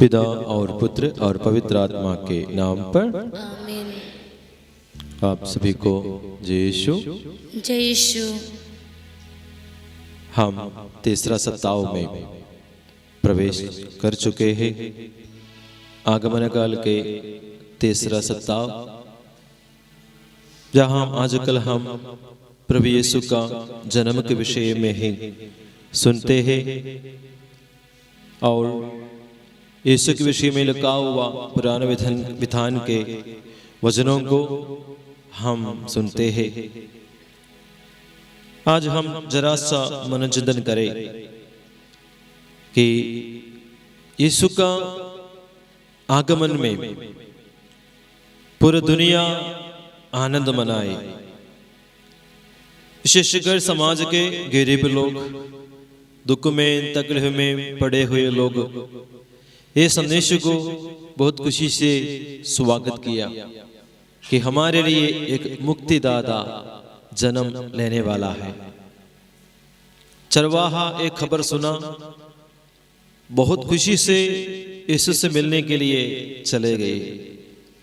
पिता और पुत्र और पवित्र आत्मा के नाम पर आमीन। आप सभी को जय यीशु। जय यीशु। हम तीसरा सप्ताह में प्रवेश कर चुके हैं। आगमन काल के तीसरा सप्ताह, जहां आजकल हम प्रभु यीशु का जन्म के विषय में ही सुनते हैं और यीशु के विषय में लिखा हुआ पुराने विधान के वचनों को हम सुनते हैं। आज हम जरा सा मनोचिंतन करें कि यीशु का आगमन में पूरी दुनिया आनंद मनाए। विशेषकर समाज के गरीब लोग, दुख में तकलीफ में पड़े हुए लोग ये संदेश को बहुत खुशी से स्वागत किया कि हमारे लिए एक मुक्तिदाता जन्म लेने वाला है। चरवाहा एक खबर सुना, बहुत खुशी से यीशु से मिलने के लिए चले गए।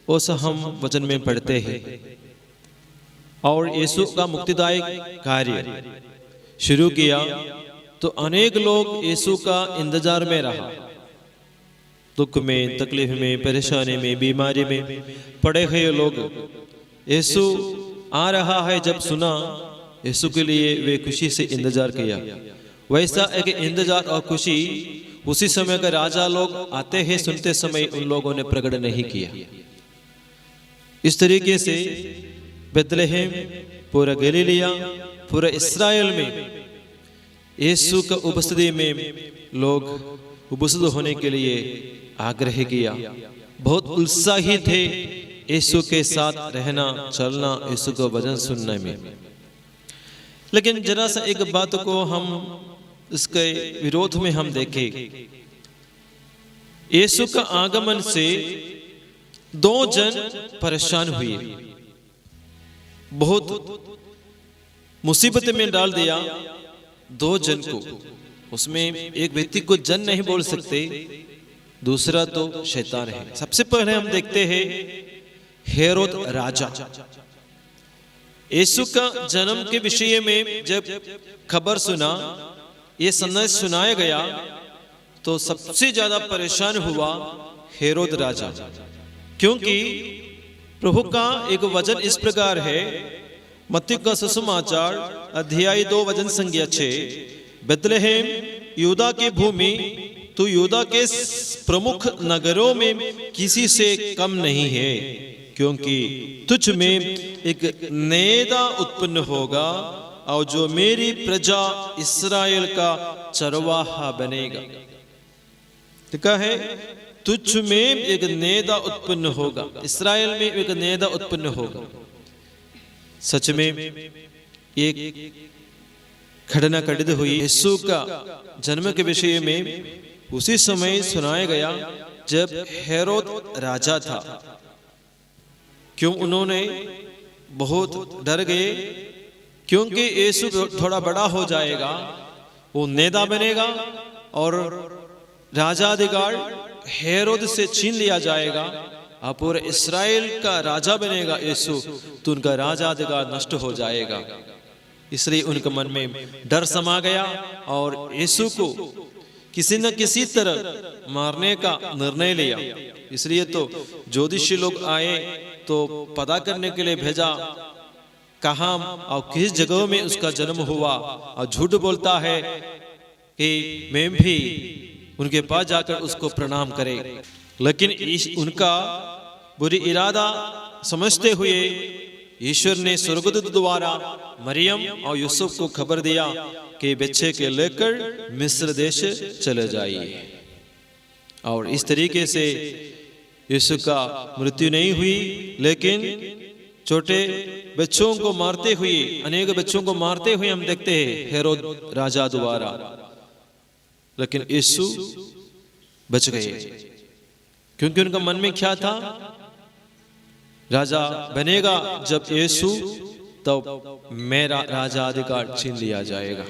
उस हम वचन में पढ़ते हैं और यीशु का मुक्तिदायक कार्य शुरू किया तो अनेक लोग यीशु का इंतजार में रहा। दुख में, तकलीफ में, परेशानी में, बीमारी में पड़े हुए लोग यीशु आ रहा है जब सुना, यीशु के लिए वे खुशी से इंतजार किया। वैसा एक इंतजार और खुशी उसी समय का राजा लोग आते हैं सुनते समय उन लोगों ने प्रकट नहीं किया। इस तरीके से बेथलेहम, पूरा गलीलिया, पूरा इस्राएल में यीशु का उपस्थिति में लोग उपस्थित होने के लिए आग्रह किया। बहुत उत्साही थे यीशु के साथ रहना, चलना, यीशु का वचन सुनने में। लेकिन जरा सा एक बात को हम इसके विरोध में हम देखें। यीशु का आगमन से दो जन परेशान हुए, बहुत मुसीबत में डाल दिया दो जन को। उसमें एक व्यक्ति को जन नहीं बोल सकते, दूसरा तो शैतान है। सबसे पहले हम देखते हैं हेरोद राजा। यीशु का जन्म के विषय में जब खबर सुना, ये संदेश सुनाया गया तो सबसे ज्यादा परेशान हुआ हेरोद राजा, क्योंकि प्रभु का एक वचन इस प्रकार है, मत्ती का सुसमाचार अध्याय 2 वचन संख्या 6, बेथलेहम यूदा की भूमि, तू यूदा के प्रमुख नगरों में किसी से कम नहीं है, क्योंकि तुझ में एक नेता उत्पन्न होगा और जो मेरी प्रजा इस्राएल का चरवाहा बनेगा। लिखा है तुझ में एक नेता उत्पन्न होगा, इस्राएल में एक नेता उत्पन्न होगा। सच में एक घटना घटित हुई। यीशु का जन्म के विषय में उसी समय सुनाया गया जब हेरोद राजा था। क्यों उन्होंने बहुत डर गए, क्योंकि यीशु थोड़ा बड़ा हो जाएगा, वो नेता बनेगा और राजाधिकार हेरोद से छीन लिया जाएगा और पूरे इस्राएल का राजा बनेगा यीशु, तो उनका राजाधिकार नष्ट हो जाएगा। इसलिए उनके मन में डर समा गया और यीशु को किसी न किसी तरह मारने का निर्णय लिया। इसलिए तो ज्योतिषी लोग आए तो पता करने के लिए भेजा कहाँ और किस जगह में उसका जन्म हुआ, और झूठ बोलता है कि मैं भी उनके पास जाकर उसको प्रणाम करे। लेकिन उनका बुरी इरादा समझते हुए ईश्वर ने स्वर्गदूत द्वारा मरियम और यूसुफ को खबर दिया कि बच्चे के लेकर मिस्र देश चले जाइए। और इस तरीके से यीशु का मृत्यु नहीं हुई, लेकिन छोटे बच्चों को मारते हुए, अनेक बच्चों को मारते हुए हम देखते हैं हेरोद राजा द्वारा। लेकिन यीशु बच गए, क्योंकि उनका मन में क्या था, राजा बनेगा जब यीशु, तो मेरा राजा अधिकार छीन लिया जाएगा।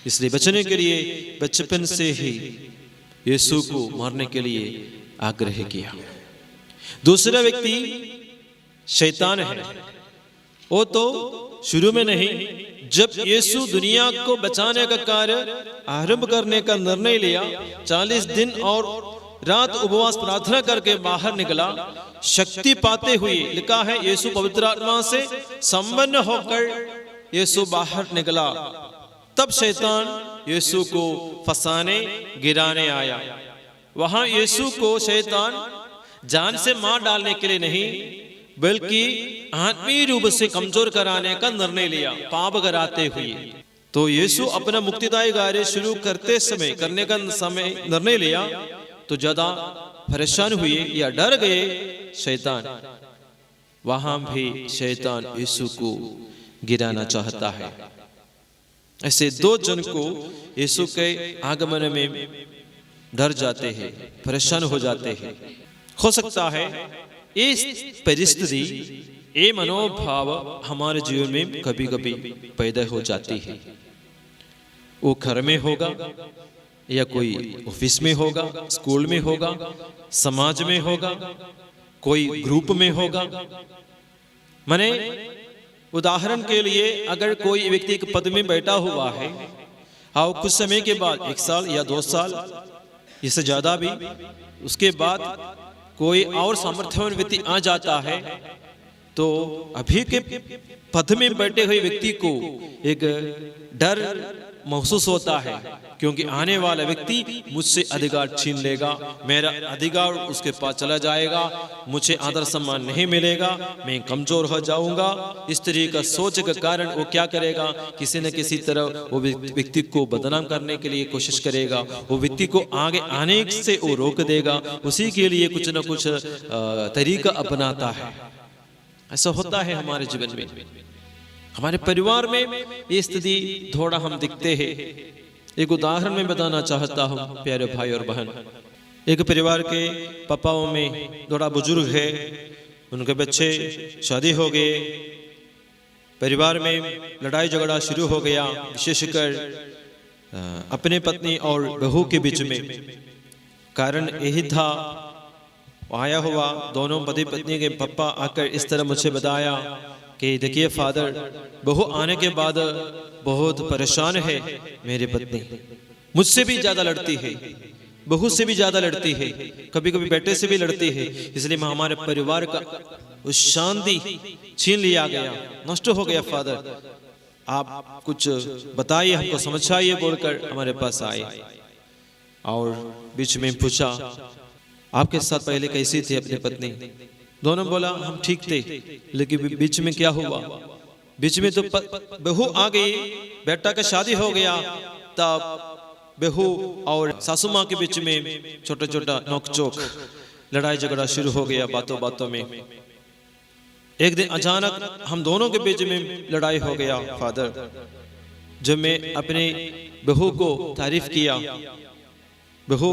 इसलिए बचने के लिए बचपन से ही यीशु को मारने के लिए आग्रह किया। दूसरा व्यक्ति शैतान है। वो तो शुरू में नहीं, जब यीशु दुनिया को बचाने का कार्य आरंभ करने का निर्णय लिया, 40 दिन और रात उपवास प्रार्थना करके बाहर निकला, शक्ति पाते हुए, लिखा है यीशु पवित्र आत्मा से संपन्न होकर यीशु बाहर निकला। तब शैतान यीशु को फंसाने गिराने आया। वहां यीशु को शैतान जान से मार डालने के लिए नहीं, बल्कि आत्मीय रूप से कमजोर कराने का निर्णय लिया, पाप कराते हुए। तो यीशु अपना मुक्तिदायी कार्य शुरू करने का निर्णय लिया तो ज्यादा परेशान हुए या डर गए शैतान। वहां भी शैतान यीशु को गिराना चाहता है। ऐसे दो जन को यीशु के आगमन में डर जाते हैं, परेशान हो जाते हैं। हो सकता है इस परिस्थिति, ये मनोभाव हमारे जीवन में कभी कभी पैदा हो जाती है। वो घर में होगा या कोई ऑफिस में होगा, स्कूल में होगा, समाज में होगा, कोई ग्रुप में होगा। माने उदाहरण के लिए अगर कोई व्यक्ति एक पद में बैठा हुआ है और कुछ समय के बाद 1 साल या 2 साल, इससे ज्यादा भी, उसके बाद कोई और सामर्थ्यवान व्यक्ति आ जाता है, तो अभी के पद में बैठे हुए व्यक्ति को एक डर महसूस होता है, क्योंकि आने वाला व्यक्ति मुझसे अधिकार छीन लेगा, मेरा अधिकार उसके पास चला जाएगा, मुझे आदर सम्मान नहीं मिलेगा, मैं कमजोर हो जाऊंगा। इस तरह का सोच के कारण वो क्या करेगा, किसी न किसी तरह वो व्यक्ति को बदनाम करने के लिए कोशिश करेगा, वो व्यक्ति को आगे आने से वो रोक देगा, उसी के लिए कुछ न कुछ तरीका अपनाता है। ऐसा होता है हमारे जीवन में, हमारे परिवार में ये स्थिति थोड़ा हम दिखते हैं। एक उदाहरण मैं बताना चाहता हूँ प्यारे भाई और बहन। एक परिवार के पापाओं में थोड़ा बुजुर्ग है, उनके बच्चे शादी हो गए, परिवार में लड़ाई झगड़ा शुरू हो गया, विशेषकर अपने पत्नी और बहू के बीच में। कारण यही था, आया हुआ दोनों पति पत्नी के पापा आकर इस तरह मुझे बताया कि देखिए फादर, बहू आने के बाद बहुत परेशान है, मेरी पत्नी मुझसे भी ज्यादा लड़ती है, बहू से भी ज्यादा लड़ती है, कभी कभी बेटे से भी लड़ती है, इसलिए हमारे परिवार का उस शांति छीन लिया गया, नष्ट हो गया। फादर आप कुछ बताइए, हमको समझाइए बोलकर हमारे पास आए और बीच में पूछा आपके साथ पहले कैसी थी अपनी पत्नी। दोनों बोला हम ठीक थे, लेकिन बीच में क्या हुआ, बीच में तो बहू आ गई, बेटा का शादी हो गया, तब बहू और सासू माँ के बीच में छोटा छोटा नोकझोंक, लड़ाई झगड़ा शुरू हो गया बातों बातों में। एक दिन अचानक हम दोनों के बीच में लड़ाई हो गया। फादर, जब मैं अपने बहू को तारीफ किया, बहू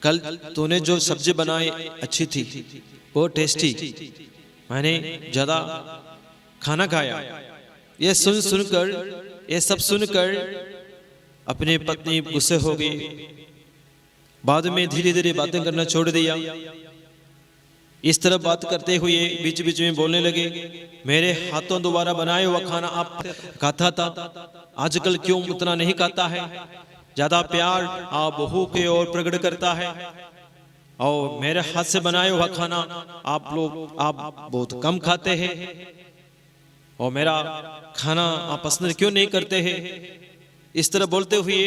कल तूने जो सब्जी बनाई अच्छी थी, बहुत टेस्टी, मैंने ज्यादा खाना खाया। ये सब सुनकर अपनी पत्नी गुस्से हो गई। बाद में धीरे धीरे बातें करना छोड़ दिया। इस तरह बात करते हुए बीच बीच में बोलने लगे, मेरे हाथों द्वारा बनाया हुआ खाना आप खाता था, आजकल क्यों उतना नहीं खाता है, ज्यादा प्यार आप बहू के ओर प्रकट करता है, और मेरे हाथ से बनाया हुआ खाना आप बहुत कम खाते हैं, और मेरा खाना आप पसंद क्यों नहीं करते हैं। इस तरह बोलते हुए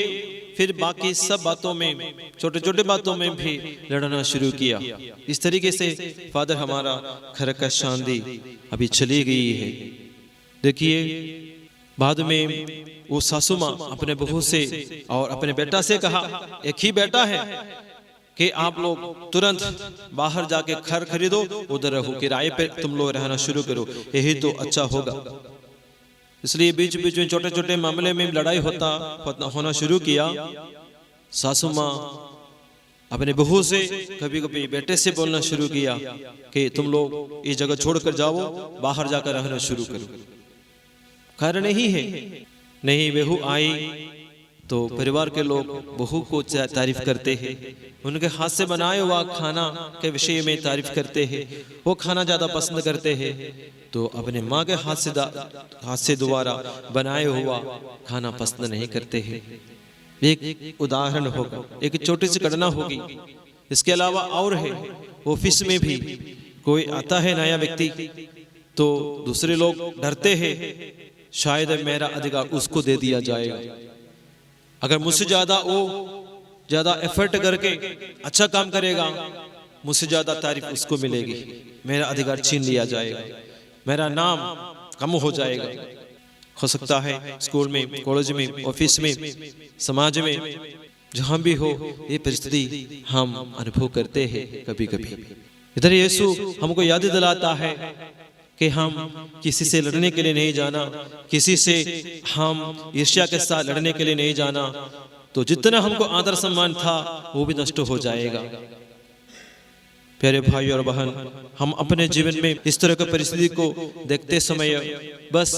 फिर बाकी सब बातों में, छोटे छोटे बातों में भी लड़ना शुरू किया। इस तरीके से फादर हमारा घर का शांति अभी चली गई है। देखिए बाद में वो सासू माँ अपने बहू से और अपने बेटा से कहा, एक ही बेटा है कि आप लोग तुरंत बाहर जाके घर खरीदो, उधर रहो, किराए पे तुम लोग रहना शुरू करो, यही तो अच्छा होगा। इसलिए बीच बीच में छोटे छोटे मामले में लड़ाई होना शुरू किया। सासू माँ अपने बहू से, कभी कभी बेटे से बोलना शुरू किया कि तुम लोग ये जगह छोड़कर जाओ, बाहर जाकर रहना शुरू करो। कारण यही है, नहीं बहू आई तो परिवार के लोग बहू को तारीफ करते हैं, उनके हाथ से बनाए हुआ खाना के विषय में तारीफ करते हैं, वो खाना ज़्यादा पसंद करते हैं। तो अपने माँ के हाथ से दोबारा बनाए हुआ खाना पसंद नहीं करते हैं। एक उदाहरण होगा, एक छोटी सी घटना होगी। इसके अलावा और है, ऑफिस में भी कोई आता है नया व्यक्ति, तो दूसरे लोग डरते हैं शायद मेरा अधिकार उसको दे दिया जाएगा, अगर मुझसे ज्यादा एफर्ट करके अच्छा काम करेगा, मुझसे ज्यादा तारीफ उसको मिलेगी, मेरा अधिकार छीन लिया जाएगा, मेरा नाम कम हो जाएगा। हो सकता है स्कूल में, कॉलेज में, ऑफिस में, समाज में, जहां भी हो, ये परिस्थिति हम अनुभव करते हैं कभी कभी। इधर यीशु हमको याद दिलाता है कि हम किसी से लड़ने के लिए नहीं जाना, किसी से हम ईर्ष्या के साथ लड़ने के लिए नहीं जाना, तो जितना हमको आदर सम्मान था वो भी नष्ट हो जाएगा। प्यारे भाई और बहन, हम अपने जीवन में इस तरह की परिस्थिति को देखते समय बस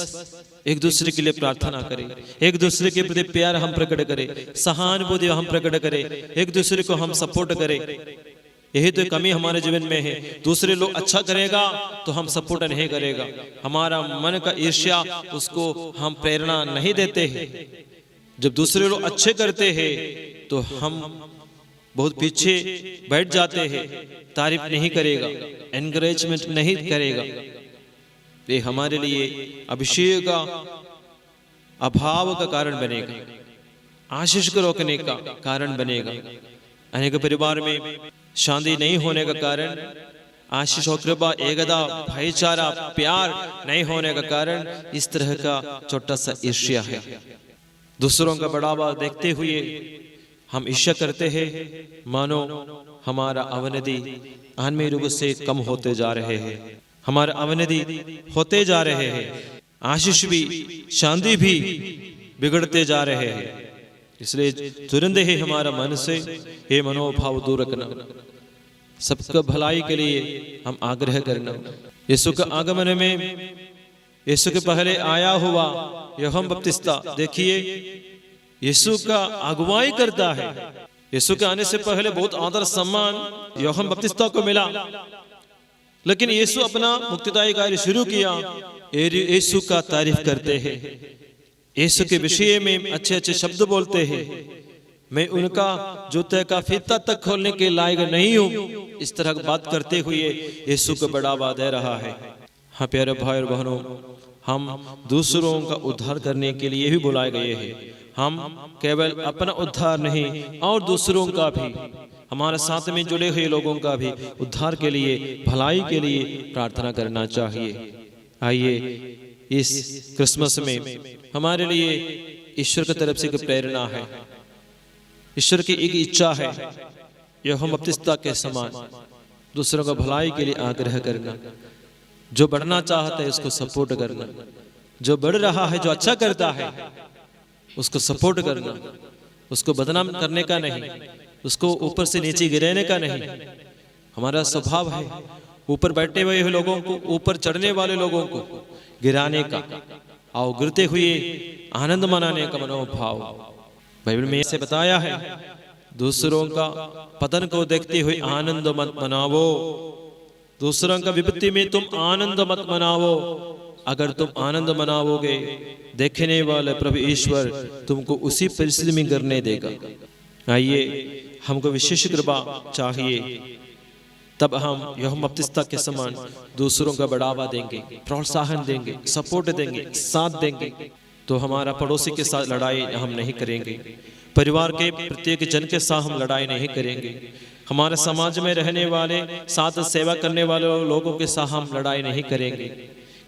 एक दूसरे के लिए प्रार्थना करें, एक दूसरे के प्रति प्यार हम प्रकट करें, सहानुभूति हम प्रकट करें, एक दूसरे को हम सपोर्ट करें। यही तो कमी हमारे जीवन में है। दूसरे लोग अच्छा करेगा तो हम सपोर्ट नहीं करेगा, हमारा मन का ईर्ष्या, उसको हम प्रेरणा नहीं देते हैं। जब दूसरे लोग अच्छे करते हैं तो हम बहुत पीछे बैठ जाते हैं, तारीफ नहीं करेगा, एनकरेजमेंट नहीं करेगा। ये हमारे लिए अभिषेक का अभाव का कारण बनेगा, आशीष को रोकने का कारण बनेगा। अनेक परिवार में शांति नहीं होने का कारण, आशीष और कृपा, एकता, भाईचारा, प्यार नहीं होने का कारण इस तरह का छोटा सा ईर्ष्या है। दूसरों का बढ़ावा देखते हुए हम ईर्ष्या करते हैं, मानो हमारा अवनति आत्मिक रूप से कम होते जा रहे हैं, हमारा अवनति होते जा रहे हैं, आशीष भी, शांति भी बिगड़ते जा रहे हैं। इसलिए तुरंत ही हमारा मन से ये मनोभाव दूर रखना, सबका भलाई के लिए हम आग्रह करना। यीशु के आगमन में, यीशु के पहले आया हुआ यूहन्ना बपतिस्ता, देखिए यीशु का अगुवाई करता है। यीशु के आने से पहले बहुत आदर सम्मान यूहन्ना बपतिस्ता को मिला, लेकिन यीशु अपना मुक्तिदायी कार्य शुरू किया, यीशु का तारीफ करते हैं, यीशु के विषय में अच्छे अच्छे शब्द बोलते हैं। मैं उनका जूते का फीता तक खोलने के लायक नहीं हूं, इस तरह की बात करते हुए यीशु को बढ़ावा दे रहा है। हाँ प्यारे भाई और बहनों, हम दूसरों का उद्धार करने के लिए भी बुलाए गए हैं। हम केवल अपना उद्धार नहीं और दूसरों का भी, हमारे साथ में जुड़े हुए लोगों का भी उद्धार के लिए, भलाई के लिए प्रार्थना करना चाहिए। आइए इस क्रिसमस में हमारे लिए ईश्वर की तरफ से एक प्रेरणा है, ईश्वर की एक इच्छा है, यूहन्ना बपतिस्ता के समान दूसरों का भलाई के लिए आग्रह करना, जो बढ़ना चाहता है उसको सपोर्ट करना, जो बढ़ रहा है, जो अच्छा करता है उसको सपोर्ट करना, उसको बदनाम करने का नहीं, उसको ऊपर से नीचे गिराने का नहीं। हमारा स्वभाव है ऊपर बैठे हुए लोगों को, ऊपर चढ़ने वाले लोगों को गिराने का और गिरते हुए आनंद मनाने का मनोभाव। बाइबल में ऐसे बताया है, दूसरों का पतन को देखते हुए आनंद मत मनावो, दूसरों का विपत्ति में तुम आनंद मत मनावो। अगर तुम आनंद मनाओगे, देखने वाले प्रभु ईश्वर तुमको उसी परिस्थिति में करने देगा। आइए हमको विशेष कृपा चाहिए, तब हम यूहन्ना बपतिस्ता के समान दूसरों का बढ़ावा देंगे, प्रोत्साहन देंगे, सपोर्ट देंगे, साथ देंगे। तो हमारा पड़ोसी के साथ लड़ाई हम नहीं करेंगे, परिवार के प्रत्येक जन के साथ हम लड़ाई नहीं करेंगे, हमारे समाज में रहने वाले, साथ सेवा करने वाले लोगों के साथ हम लड़ाई नहीं करेंगे,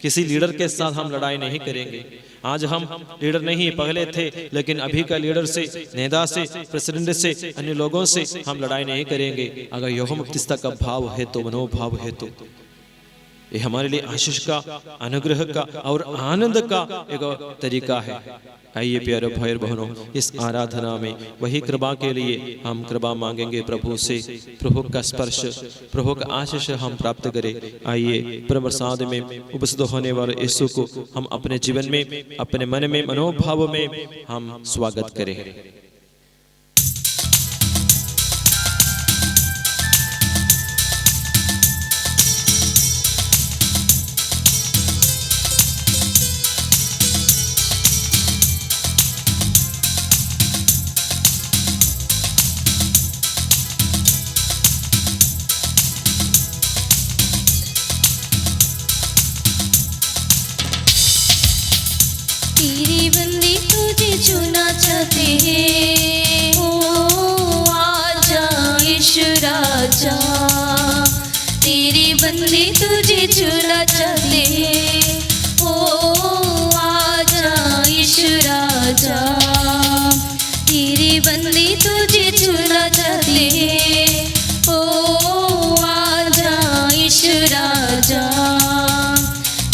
किसी लीडर के साथ हम लड़ाई नहीं करेंगे। आज हम लीडर नहीं पहले थे, लेकिन अभी का लीडर से, नेता से, प्रेसिडेंट से, अन्य लोगों से हम लड़ाई नहीं करेंगे। अगर यूहन्ना बपतिस्ता का भाव है तो, मनोभाव है तो ये हमारे लिए आशीष का, अनुग्रह का और आनंद का एक तरीका है। आइए प्यारे भाई और बहनों, इस आराधना में वही कृपा के लिए हम कृपा मांगेंगे प्रभु से। प्रभु का स्पर्श, प्रभु का आशीष हम प्राप्त करें। आइए परम प्रसाद में उपस्थित होने वाले यीशु को हम अपने जीवन में, अपने मन में, मनोभाव में हम स्वागत करें। तेरी बंदी तुझे चुना चाहते हैं, ओ आजा यीशु राजा। तेरी बंदी तुझे चुना चाहते हैं, ओ आजा यीशु राजा। तेरी बंदी तुझे चुना चाहते हैं, ओ आजा यीशु राजा।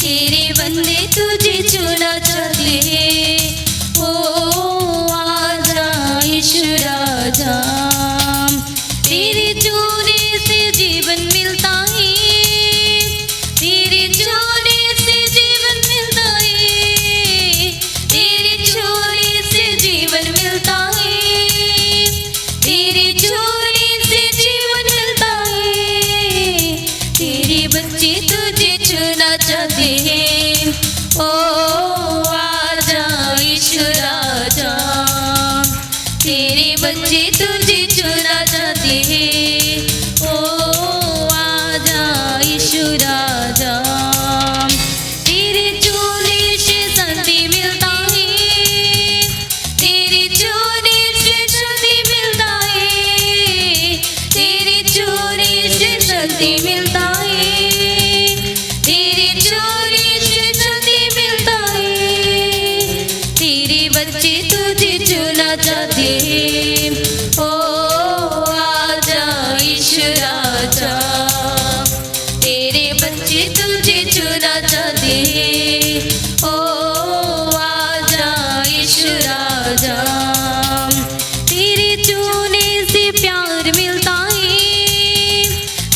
तेरे बंदे तुझे चुना चाहते हैं, ओ आजा यीशु राजा। तेरे चुने से जीवन मिलता है, तेरे चुने से जीवन मिलता है। तेरे चुने से जीवन मिलता है, तेरे चुने से जीवन मिलता है। तेरे बच्चे तुझे चुना चाहते हैं, ओ आजा यीशु राजा। तेरे बच्चे तुझे चुना चाहते हैं, ओ आजा यीशु राजा। तेरे चुने से शांति मिलता है, तेरे चुने से शांति मिलता है। तेरे चुने से शांति मिलता है, तेरे चुने से शांति मिलता है। तेरे बच्चे तुझे चुना चाहते हैं, ओ आजा यीशु राजा। तेरे बच्चे तुझे चुना चाहते हैं, ओ आजा यीशु राजा। तेरे चुने से प्यार मिलता है,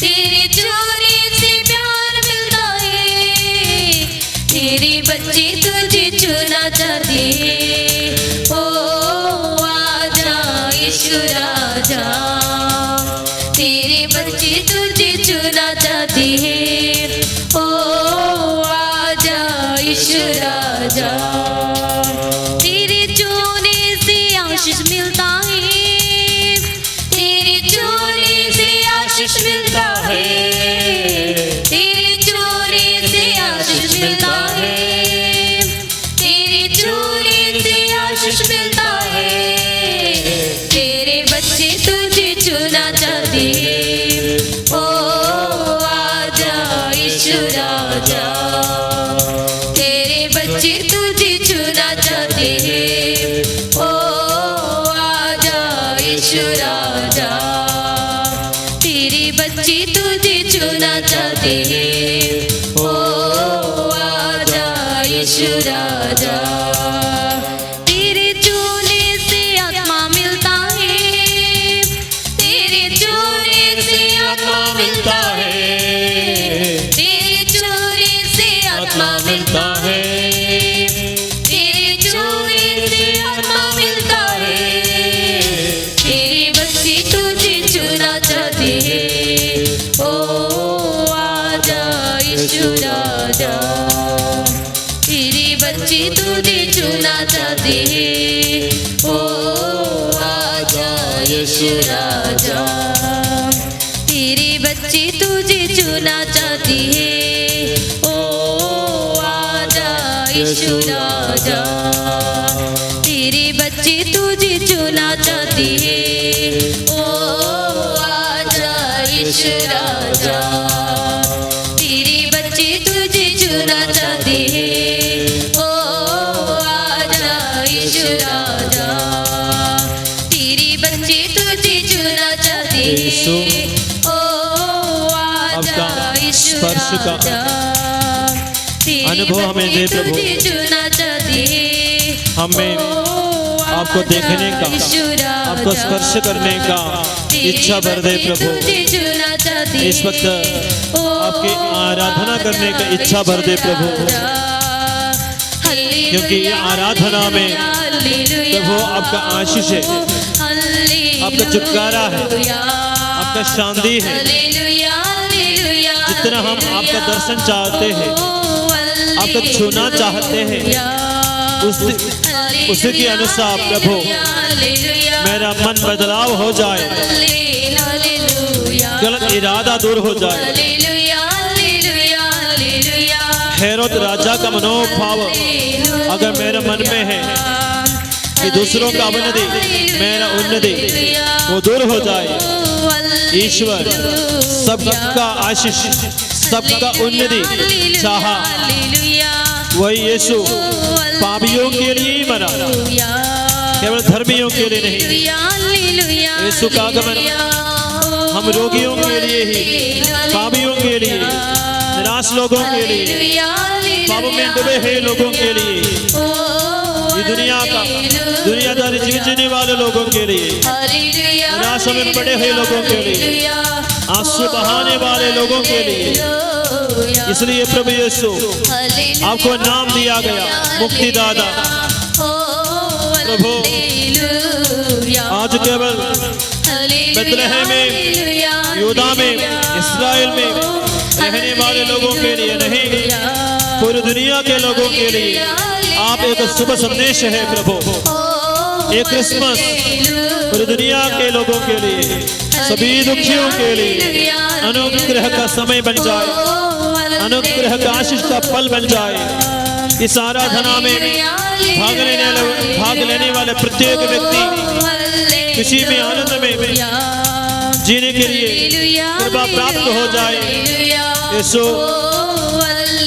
तेरे चुने से प्यार मिलता है। तेरे बच्चे तुझे चुना चाहते हैं, ओ आजा यीशु राजा। तेरे बच्चे तुझे चुना चाहते हैं, ओ आजा यीशु राजा। तेरे चुने से आशीष मिलता है, तेरे चुने से आशीष मिलता है। तेरे चुने से आशीष मिलता है, तेरे चुने से आशीष मिलता है। तेरे बच्चे तुझे चुना चाहते हैं, ओ आजा यीशु राजा। तेरे बच्चे तुझे चुना चाहते हैं, ओ आजा यीशु राजा। तेरे बच्चे तुझे चुना चाहते हैं, ओ आजा यीशु राजा। तेरे चुने से आत्मा मिलता है, तेरे चुने से आत्मा मिलता है। तेरे चुने से आत्मा मिलता है, तेरे चुने से आत्मा मिलता है। तेरे बच्चे तुझे चुना चाहते हैं, ओ आजा यीशु राजा। तेरे बच्चे तुझे चुना चाहते हैं, ओ आजा यीशु राजा। तेरे बच्चे तुझे चुना चाहते हैं, ओ आजा यीशु राजा। तेरे बच्चे तुझे चुना चाहते हैं, ओ आजा यीशु राजा। तेरे बच्चे तुझे चुना चाहते हैं, ओ आजा यीशु राजा। तेरे बच्चे तुझे चुना चाहते हैं, ओ आजा यीशु स्पर्श का अनुभव हमें दे प्रभु। हमें आपको देखने का, आपको स्पर्श करने का इच्छा भर दे प्रभु। इस वक्त आपकी आराधना करने का इच्छा भर दे प्रभु, क्योंकि ये आराधना में प्रभु आपका आशीष है, आपका छुटकारा है, आपका शांति है। जितना हम आपका दर्शन चाहते हैं, आपको छूना चाहते हैं, उसी के अनुसार प्रभु मेरा मन बदलाव हो जाए, गलत इरादा दूर हो जाए। हेरोद राजा का मनोभाव अगर मेरे मन में है कि दूसरों का अवनति मेरा उन्नति वो दूर हो जाए। ईश्वर सबका आशीष, सबका उन्नति चाहा, वही यीशु पापियों के लिए ही मरा, केवल धर्मियों के लिए नहीं। यीशु का आगमन हम रोगियों के लिए ही, पापियों के लिए, निराश लोगों के लिए, पापों में डूबे हुए लोगों के लिए, ये दुनिया का दुनियादारी जीवन जीने वाले लोगों के लिए, निराशा में पड़े हुए लोगों के लिए, आंसू बहाने वाले लोगों के लिए। इसलिए प्रभु यीशु आपको नाम दिया गया मुक्तिदाता। प्रभु आज केवल बेथलेहम में, यहूदा में, इस्राएल में रहने वाले लोगों के लिए नहीं, पूरी दुनिया के लोगों के लिए आप एक शुभ संदेश है प्रभु। एक क्रिसमस पूरी दुनिया के लोगों के लिए, सभी दुखियों के लिए अनुग्रह का समय बन जाए, अनुग्रह का आशीष का पल बन जाए। इस आराधना में भाग लेने वाले प्रत्येक व्यक्ति किसी में आनंद में जीने के लिए कृपा प्राप्त हो जाए। यीशु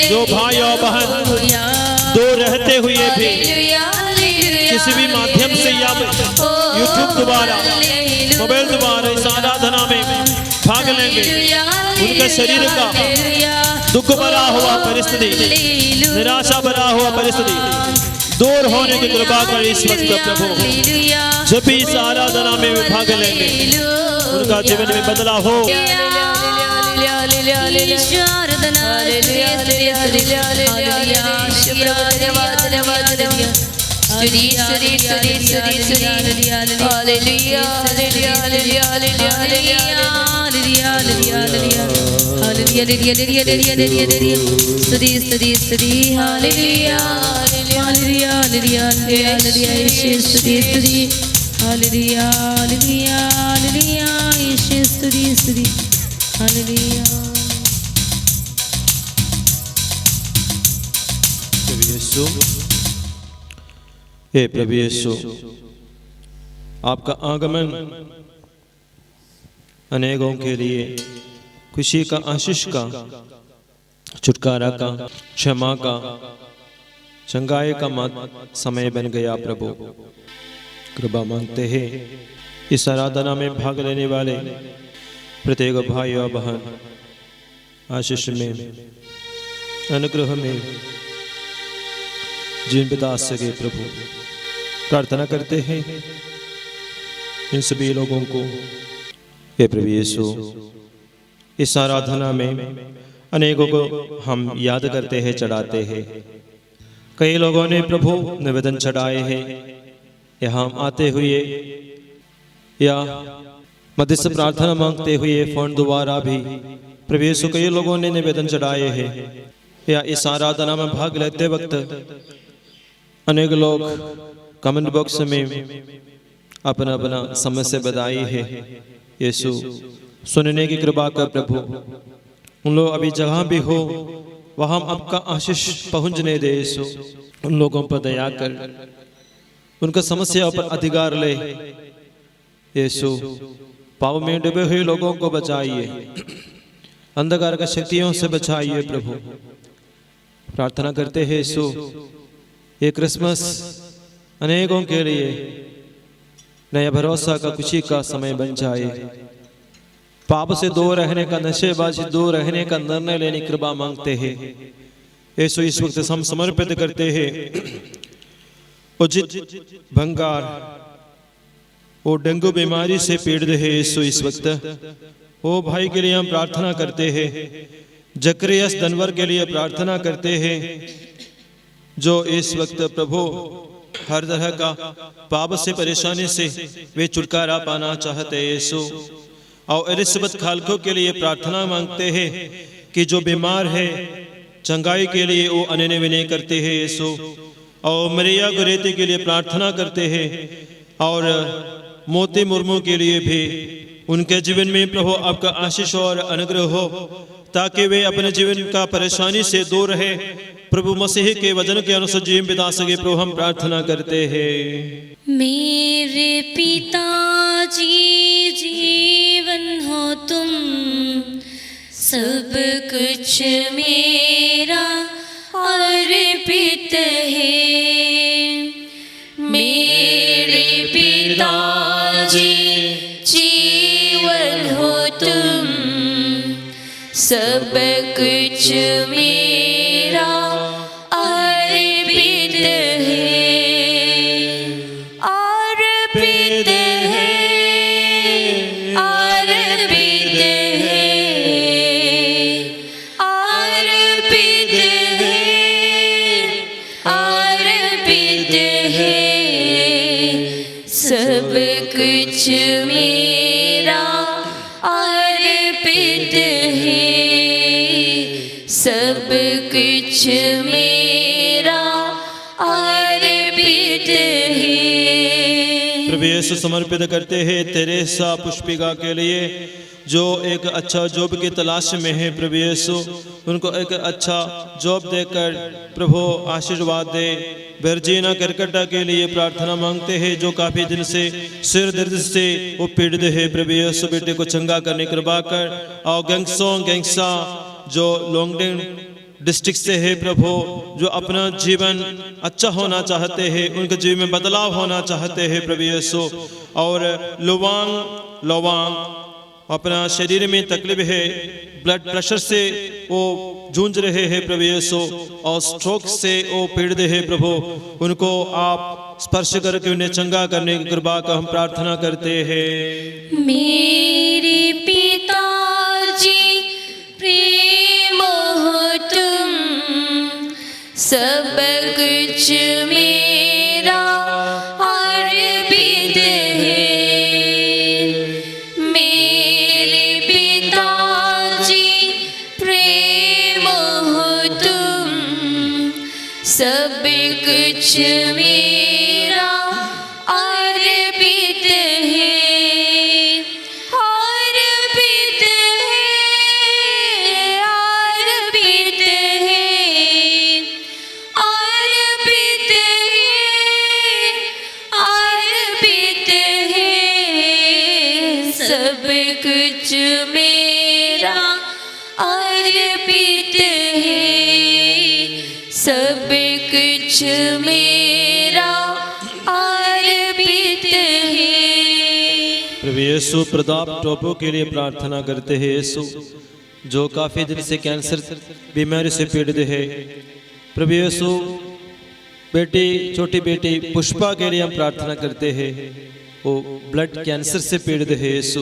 जो भाई और बहन दूर रहते हुए भी किसी भी माध्यम से या यूट्यूब द्वारा, मोबाइल द्वारा इस आराधना में भाग लेंगे, उनके शरीर का दुख भरा हुआ परिस्थिति, निराशा भरा हुआ परिस्थिति दूर होने की कृपा कर इस वक्त प्रभु। जब भी इस आराधना में भाग लेंगे उनका जीवन में बदलाव हो। हे प्रभु यीशु, आपका आगमन अनेकों के लिए खुशी का, आशीष का, छुटकारा का, क्षमा का, चंगाई का समय बन गया प्रभु। कृपा मांगते हैं इस आराधना में भाग लेने वाले प्रत्येक भाई और बहन आशीष में, अनुग्रह में जीवन बिता सके प्रभु। प्रार्थना करते हैं इन सभी लोगों को। हे प्रभु यीशु, इस आराधना में अनेकों को हम याद करते हैं, चढ़ाते हैं। कई लोगों ने प्रभु निवेदन चढ़ाए हैं, यहाँ आते हुए या मध्यस्थ प्रार्थना मांगते हुए फोन द्वारा भी प्रभु यीशु कई लोगों ने निवेदन चढ़ाए हैं। या इस आराधना में भाग लेते वक्त अनेक लोग कमेंट बॉक्स में अपना अपना समस्या बताई है। यीशु सुनने की कृपा कर प्रभु। उन लोग अभी जहाँ भी हो वहाँ आपका आशीष पहुँचने दे यीशु। उन लोगों पर दया कर, उनका समस्या पर अधिकार ले यीशु। पाप में डूबे हुए लोगों को बचाइए, अंधकार का शक्तियों से बचाइए प्रभु। प्रार्थना करते हैं यीशु, ये क्रिसमस अनेकों के लिए नया भरोसा का, खुशी का समय बन जाए। पाप से दूर रहने का, नशेबाजी दूर रहने का निर्णय लेने की कृपा मांगते हैं। यीशु इस वक्त हम समर्पित करते हैं उचित भंगार, वो डेंगू बीमारी से पीड़ित है यीशु इस वक्त, वो भाई के लिए हम प्रार्थना करते हैं। जकरियास दनवर के लिए प्रार्थना करते हैं जो इस वक्त प्रभु हर तरह का पाप से, परेशानी से वे छुटकारा पाना चाहते हैं यीशु। और एलिसबेथ खालको के लिए प्रार्थना मांगते हैं कि जो बीमार है चंगाई के लिए वो अनन्य विनय करते हैं यीशु। और मरिया गुरेती के लिए प्रार्थना करते हैं और मोती मुर्मू के लिए भी उनके जीवन में प्रभु आपका आशीष और अनुग्रह हो, ताकि वे अपने जीवन का परेशानी से दूर रहे, प्रभु मसीह के वचन के अनुसार जीवन बिता सके। प्रभु हम प्रार्थना करते हैं। मेरे पिताजी जीवन हो तुम, सब कुछ मेरा अर्पित है। मेरे पिताजी जीवन हो तुम, सब कुछ मेरा अर्पित है, अर्पित है, अर्पित है, अर्पित है, अर्पित है, सब कुछ मेरा अर्पित है, सब कुछ मेरा अर्पित है। प्रभु यीशु समर्पित करते हैं तेरेसा पुष्पिका के लिए जो एक अच्छा जॉब की तलाश में है। प्रभु यीशु उनको एक अच्छा जॉब देकर प्रभु आशीर्वाद दे। वर्जीना करकटा के लिए प्रार्थना मांगते हैं जो काफी दिन से सिर दर्द से वो पीड़ित है। प्रभु यीशु बेटे को चंगा करने की कृपा कर। और गैंगसा जो लोंगडिंग डिस्ट्रिक्ट से है प्रभु, जो अपना जीवन अच्छा होना चाहते हैं, उनके जीवन में बदलाव होना चाहते हैं प्रभु यीशु। और लोवांग अपना शरीर में तकलीफ है, ब्लड प्रेशर से वो जूझ रहे हैं प्रभु यीशु, और स्ट्रोक से वो पीड़ित है प्रभु, उनको आप स्पर्श करके उन्हें चंगा करने की कृपा का हम प्रार्थना करते हैं। मेरे पिताजी प्रेम हो तुम, सब कुछ मेरा अर्पित है। मेरे पिताजी प्रेम हो तुम, सब कुछ मेरा अर्पित है, अर्पित है, अर्पित है, अर्पित है, अर्पित है, सब कुछ मेरा अर्पित है, सब कुछ मेरा अर्पित है। प्रभु यीशु प्रताप टोपो के लिए प्रार्थना करते हैं यीशु, जो काफी दिन से कैंसर बीमारी से पीड़ित है। प्रभु यीशु बेटी, छोटी बेटी पुष्पा के लिए हम प्रार्थना करते हैं, वो ब्लड कैंसर से पीड़ित है यीशु,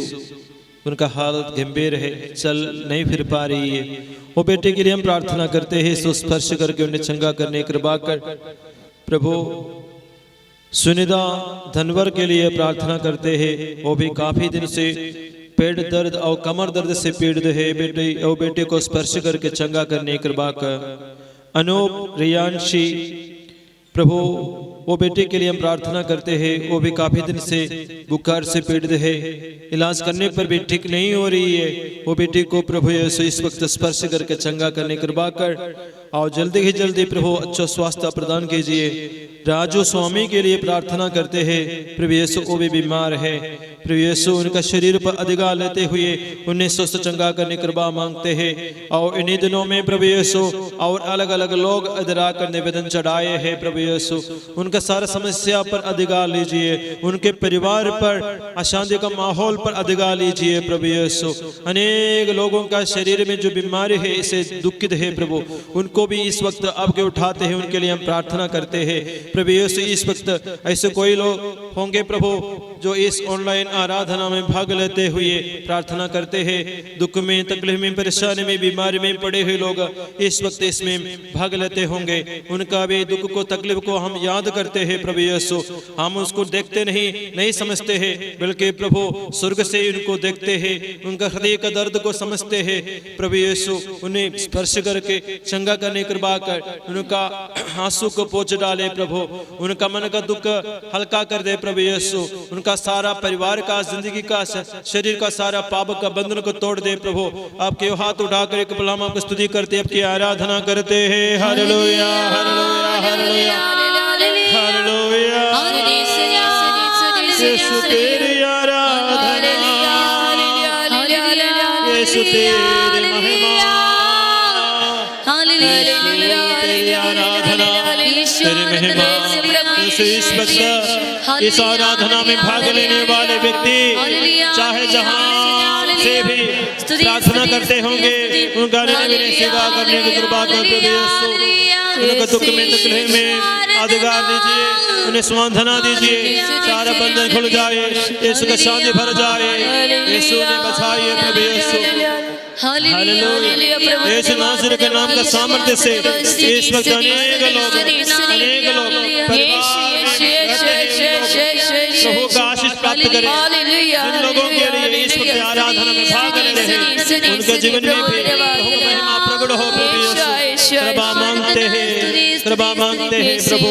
उनका हालत गंभीर है, चल नहीं फिर पा रही है। वो बेटे के लिए हम प्रार्थना करते हैं, सो स्पर्श करके उन्हें चंगा करने की कृपा कर। प्रभु सुनिधा धनवर के लिए प्रार्थना करते हैं, वो भी काफी दिन से पेट दर्द और कमर दर्द से पीड़ित है। बेटे को स्पर्श करके चंगा करने की कृपा कर। अनूप रियांशी प्रभु, वो बेटे के लिए हम प्रार्थना करते हैं, वो भी काफी दिन से बुखार से पीड़ित है, इलाज करने पर भी ठीक नहीं हो रही है। वो बेटे को प्रभु यीशु इस वक्त स्पर्श करके चंगा करने की कृपा कर, और जल्दी ही जल्दी प्रभु अच्छा स्वास्थ्य प्रदान कीजिए। राजू स्वामी के लिए प्रार्थना करते हैं, प्रभु यीशु वो भी बीमार है, प्रभु यीशु उनका शरीर पर अधिकार लेते हुए उन्हें स्वस्थ चंगा करने की कृपा मांगते हैं। और इन्हीं दिनों में प्रभु यीशु और अलग अलग लोग इधर आकर निवेदन चढ़ाए हैं, प्रभु यीशु उनका उनका सारा समस्या पर अधिकार लीजिए, उनके परिवार पर अशांति का माहौल पर अधिकार लीजिए प्रभु यीशु। अनेक लोगों का शरीर में जो बीमारी है इसे दुखित है प्रभु, उनको भी इस वक्त आपके उठाते हैं, उनके लिए हम प्रार्थना करते हैं प्रभु यीशु। इस वक्त ऐसे कोई लोग होंगे प्रभु जो इस ऑनलाइन आराधना में भाग लेते हुए प्रार्थना करते हैं, दुख में, तकलीफ में, परेशानी में, बीमारी में पड़े हुए लोग इस वक्त इसमें भाग लेते होंगे। उनका भी दुख को, तकलीफ को हम याद करते हैं प्रभु यीशु। हम उसको देखते नहीं समझते हैं, बल्कि प्रभु स्वर्ग से उनको देखते हैं, उनका हृदय का दर्द को समझते हैं प्रभु यीशु। उन्हें स्पर्श करके चंगा करने की कृपा कर, उनका आंसू को पोंछ डाले प्रभु, उनका मन का दुख हल्का कर दे प्रभु यीशु। उनका सारा परिवार का, जिंदगी का, शरीर का सारा पाप का बंधन को तोड़ दे प्रभु। आपके हाथ उठाकर एक पल हम आपकी स्तुति करते, आपकी आराधना करते हैं। हालेलुया हालेलुया हालेलुया हालेलुया, यीशु तेरी आराधना, यीशु तेरी महिमा, तेरी आराधना, तेरी महिमा। इस वक्त इस आराधना में भाग लेने वाले व्यक्ति चाहे जहां से भी प्रार्थना करते होंगे, उनका निर्णय स्वीकार करने की कृपा कर प्रभु यीशु। उनका दुख में, तकलीफ में अधिकार दीजिए, उन्हें सांत्वना दीजिए, सारा बंधन खुल जाए, यीशु का शांति भर जाए, यीशु ने बचाइए प्रभु यीशु। हालेलुया, यीशु नासरी के नाम का सामर्थ्य से इस वक्त अनेक लोग प्रभु का आशीष प्राप्त करें। जिन लोगों के लिए इस वक्त आराधना में भाग ले रहे हैं, उनके जीवन में भी प्रभु की महिमा प्रकट हो प्रभु यीशु। कृपा मांगते हैं, कृपा मांगते हैं प्रभु,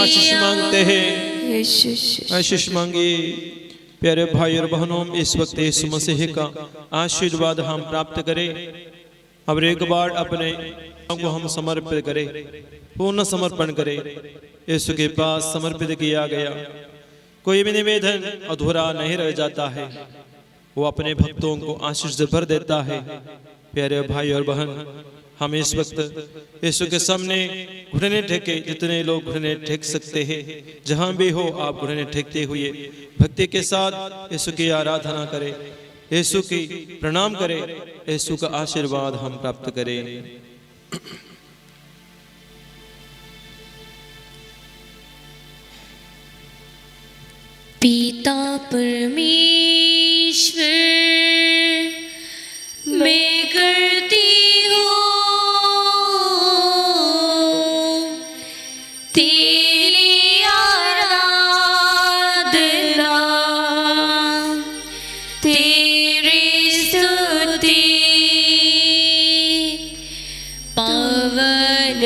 आशीष मांगते हैं, आशीष मांगिए। प्यारे भाई और बहनों, इस वक्त यीशु मसीह का आशीर्वाद हम प्राप्त करें। अब एक बार अपने को हम समर्पित करें, पूर्ण समर्पण करें। यीशु के पास समर्पित किया गया कोई भी निवेदन अधूरा नहीं रह जाता है, वो अपने भक्तों को आशीष से भर देता है। प्यारे भाई और बहन, हम इस वक्त यीशु के सामने घुटने टेके, जितने लोग घुटने टेक सकते हैं, जहां भी हो आप घुटने टेकते हुए भक्ति के साथ यीशु की आराधना करें, यीशु की प्रणाम करें, यीशु का आशीर्वाद हम प्राप्त करें। पिता परमेश्वर, मैं करती हूँ तेरी आराधना, तेरी स्तुति, पवन